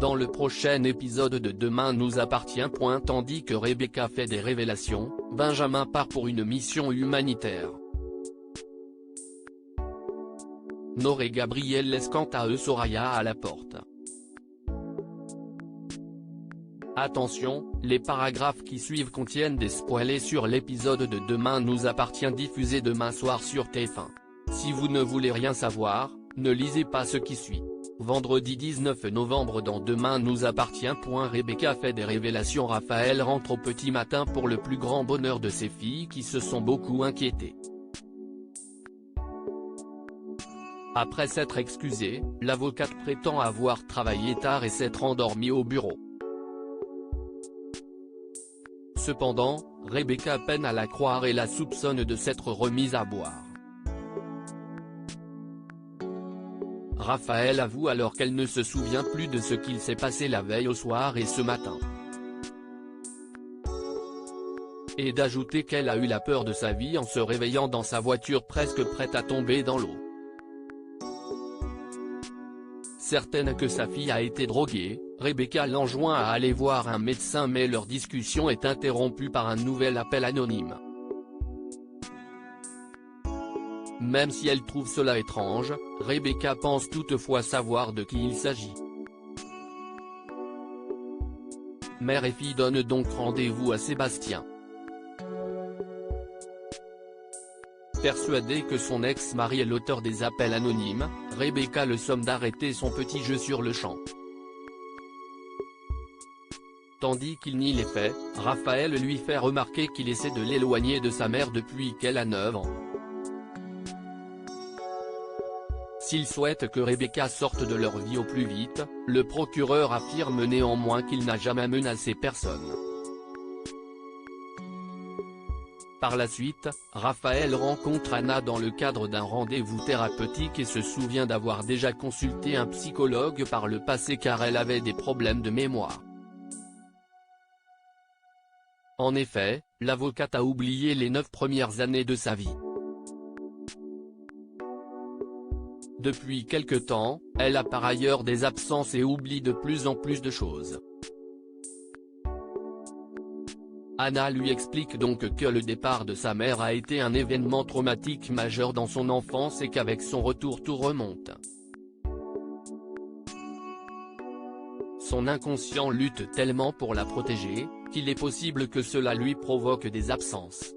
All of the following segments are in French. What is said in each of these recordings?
Dans le prochain épisode de Demain nous appartient. Tandis que Rebecca fait des révélations, Benjamin part pour une mission humanitaire. Nor et Gabriel laissent quant à eux Soraya à la porte. Attention, les paragraphes qui suivent contiennent des spoilers sur l'épisode de Demain nous appartient diffusé demain soir sur TF1. Si vous ne voulez rien savoir, ne lisez pas ce qui suit. Vendredi 19 novembre dans Demain nous appartient. Rebecca fait des révélations. Raphaël rentre au petit matin pour le plus grand bonheur de ses filles qui se sont beaucoup inquiétées. Après s'être excusée, l'avocate prétend avoir travaillé tard et s'être endormie au bureau. Cependant, Rebecca peine à la croire et la soupçonne de s'être remise à boire. Raphaël avoue alors qu'elle ne se souvient plus de ce qu'il s'est passé la veille au soir et ce matin. Et d'ajouter qu'elle a eu la peur de sa vie en se réveillant dans sa voiture presque prête à tomber dans l'eau. Certaine que sa fille a été droguée, Rebecca l'enjoint à aller voir un médecin mais leur discussion est interrompue par un nouvel appel anonyme. Même si elle trouve cela étrange, Rebecca pense toutefois savoir de qui il s'agit. Mère et fille donnent donc rendez-vous à Sébastien. Persuadée que son ex-mari est l'auteur des appels anonymes, Rebecca le somme d'arrêter son petit jeu sur le champ. Tandis qu'il nie les faits, Raphaël lui fait remarquer qu'il essaie de l'éloigner de sa mère depuis qu'elle a 9 ans. S'il souhaite que Rebecca sorte de leur vie au plus vite, le procureur affirme néanmoins qu'il n'a jamais menacé personne. Par la suite, Raphaël rencontre Anna dans le cadre d'un rendez-vous thérapeutique et se souvient d'avoir déjà consulté un psychologue par le passé car elle avait des problèmes de mémoire. En effet, l'avocate a oublié les 9 premières années de sa vie. Depuis quelque temps, elle a par ailleurs des absences et oublie de plus en plus de choses. Anna lui explique donc que le départ de sa mère a été un événement traumatique majeur dans son enfance et qu'avec son retour tout remonte. Son inconscient lutte tellement pour la protéger, qu'il est possible que cela lui provoque des absences.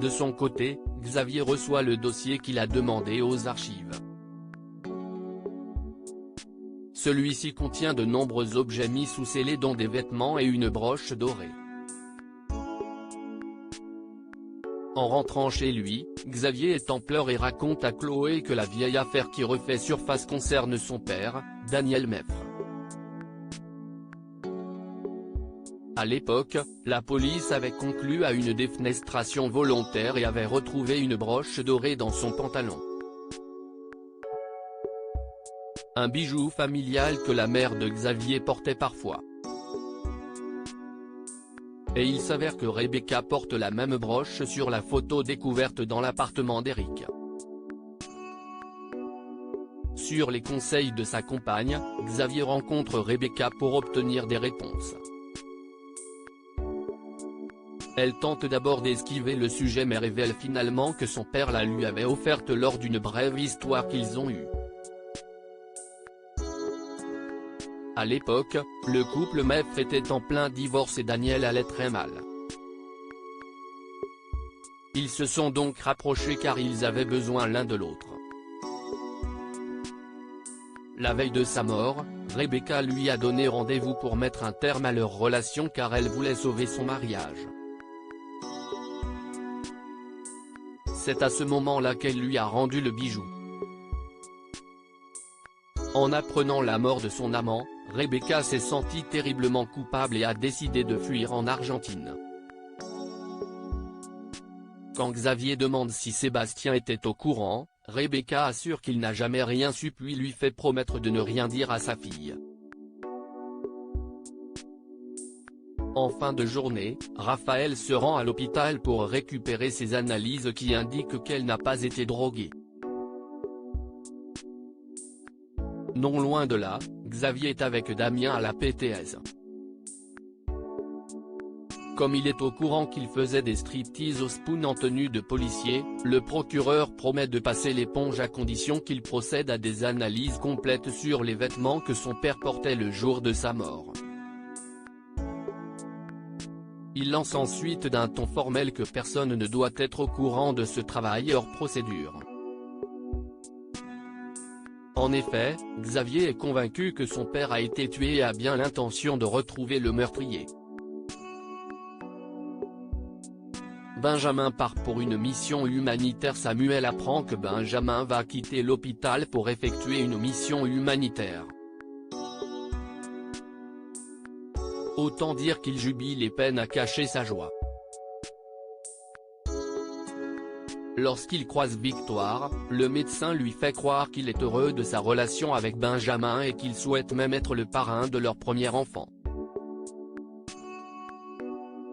De son côté, Xavier reçoit le dossier qu'il a demandé aux archives. Celui-ci contient de nombreux objets mis sous scellés dont des vêtements et une broche dorée. En rentrant chez lui, Xavier est en pleurs et raconte à Chloé que la vieille affaire qui refait surface concerne son père, Daniel Meffre. À l'époque, la police avait conclu à une défenestration volontaire et avait retrouvé une broche dorée dans son pantalon. Un bijou familial que la mère de Xavier portait parfois. Et il s'avère que Rebecca porte la même broche sur la photo découverte dans l'appartement d'Eric. Sur les conseils de sa compagne, Xavier rencontre Rebecca pour obtenir des réponses. Elle tente d'abord d'esquiver le sujet mais révèle finalement que son père la lui avait offerte lors d'une brève histoire qu'ils ont eue. À l'époque, le couple Meffre était en plein divorce et Daniel allait très mal. Ils se sont donc rapprochés car ils avaient besoin l'un de l'autre. La veille de sa mort, Rebecca lui a donné rendez-vous pour mettre un terme à leur relation car elle voulait sauver son mariage. C'est à ce moment-là qu'elle lui a rendu le bijou. En apprenant la mort de son amant, Rebecca s'est sentie terriblement coupable et a décidé de fuir en Argentine. Quand Xavier demande si Sébastien était au courant, Rebecca assure qu'il n'a jamais rien su puis lui fait promettre de ne rien dire à sa fille. En fin de journée, Raphaël se rend à l'hôpital pour récupérer ses analyses qui indiquent qu'elle n'a pas été droguée. Non loin de là, Xavier est avec Damien à la PTS. Comme il est au courant qu'il faisait des striptease au Spoon en tenue de policier, le procureur promet de passer l'éponge à condition qu'il procède à des analyses complètes sur les vêtements que son père portait le jour de sa mort. Il lance ensuite d'un ton formel que personne ne doit être au courant de ce travail hors procédure. En effet, Xavier est convaincu que son père a été tué et a bien l'intention de retrouver le meurtrier. Benjamin part pour une mission humanitaire. Samuel apprend que Benjamin va quitter l'hôpital pour effectuer une mission humanitaire. Autant dire qu'il jubile et peine à cacher sa joie. Lorsqu'il croise Victoire, le médecin lui fait croire qu'il est heureux de sa relation avec Benjamin et qu'il souhaite même être le parrain de leur premier enfant.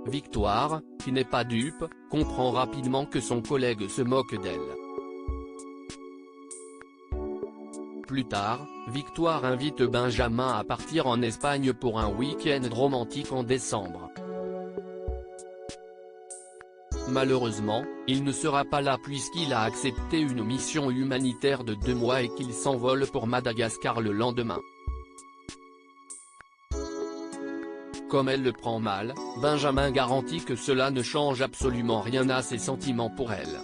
Victoire, qui n'est pas dupe, comprend rapidement que son collègue se moque d'elle. Plus tard, Victoire invite Benjamin à partir en Espagne pour un week-end romantique en décembre. Malheureusement, il ne sera pas là puisqu'il a accepté une mission humanitaire de 2 mois et qu'il s'envole pour Madagascar le lendemain. Comme elle le prend mal, Benjamin garantit que cela ne change absolument rien à ses sentiments pour elle.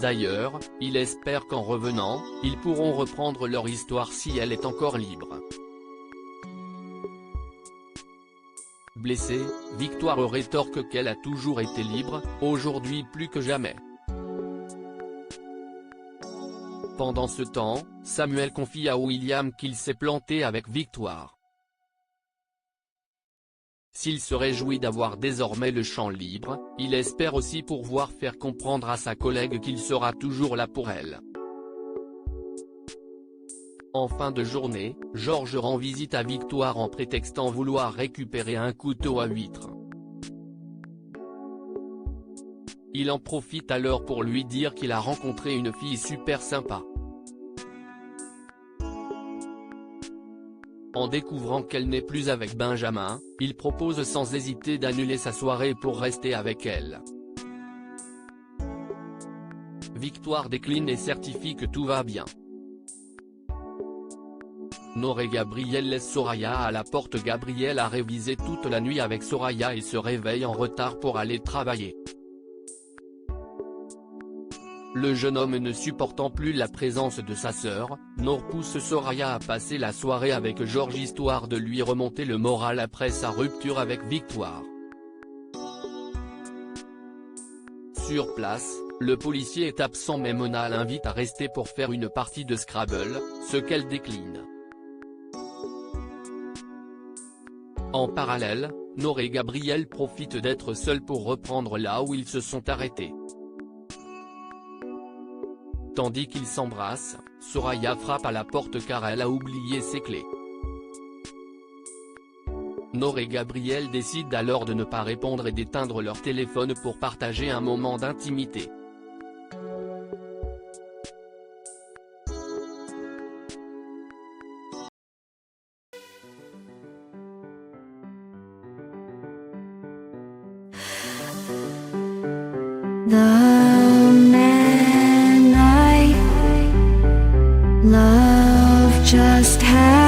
D'ailleurs, il espère qu'en revenant, ils pourront reprendre leur histoire si elle est encore libre. Blessée, Victoire rétorque qu'elle a toujours été libre, aujourd'hui plus que jamais. Pendant ce temps, Samuel confie à William qu'il s'est planté avec Victoire. S'il se réjouit d'avoir désormais le champ libre, il espère aussi pouvoir faire comprendre à sa collègue qu'il sera toujours là pour elle. En fin de journée, Georges rend visite à Victoire en prétextant vouloir récupérer un couteau à huître. Il en profite alors pour lui dire qu'il a rencontré une fille super sympa. En découvrant qu'elle n'est plus avec Benjamin, il propose sans hésiter d'annuler sa soirée pour rester avec elle. Victoire décline et certifie que tout va bien. Nord et Gabriel laissent Soraya à la porte. Gabriel a révisé toute la nuit avec Soraya et se réveille en retard pour aller travailler. Le jeune homme ne supportant plus la présence de sa sœur, Nord pousse Soraya à passer la soirée avec Georges histoire de lui remonter le moral après sa rupture avec Victoire. Sur place, le policier est absent mais Mona l'invite à rester pour faire une partie de Scrabble, ce qu'elle décline. En parallèle, Nord et Gabriel profitent d'être seuls pour reprendre là où ils se sont arrêtés. Tandis qu'ils s'embrassent, Soraya frappe à la porte car elle a oublié ses clés. Nord et Gabriel décident alors de ne pas répondre et d'éteindre leur téléphone pour partager un moment d'intimité. Love just had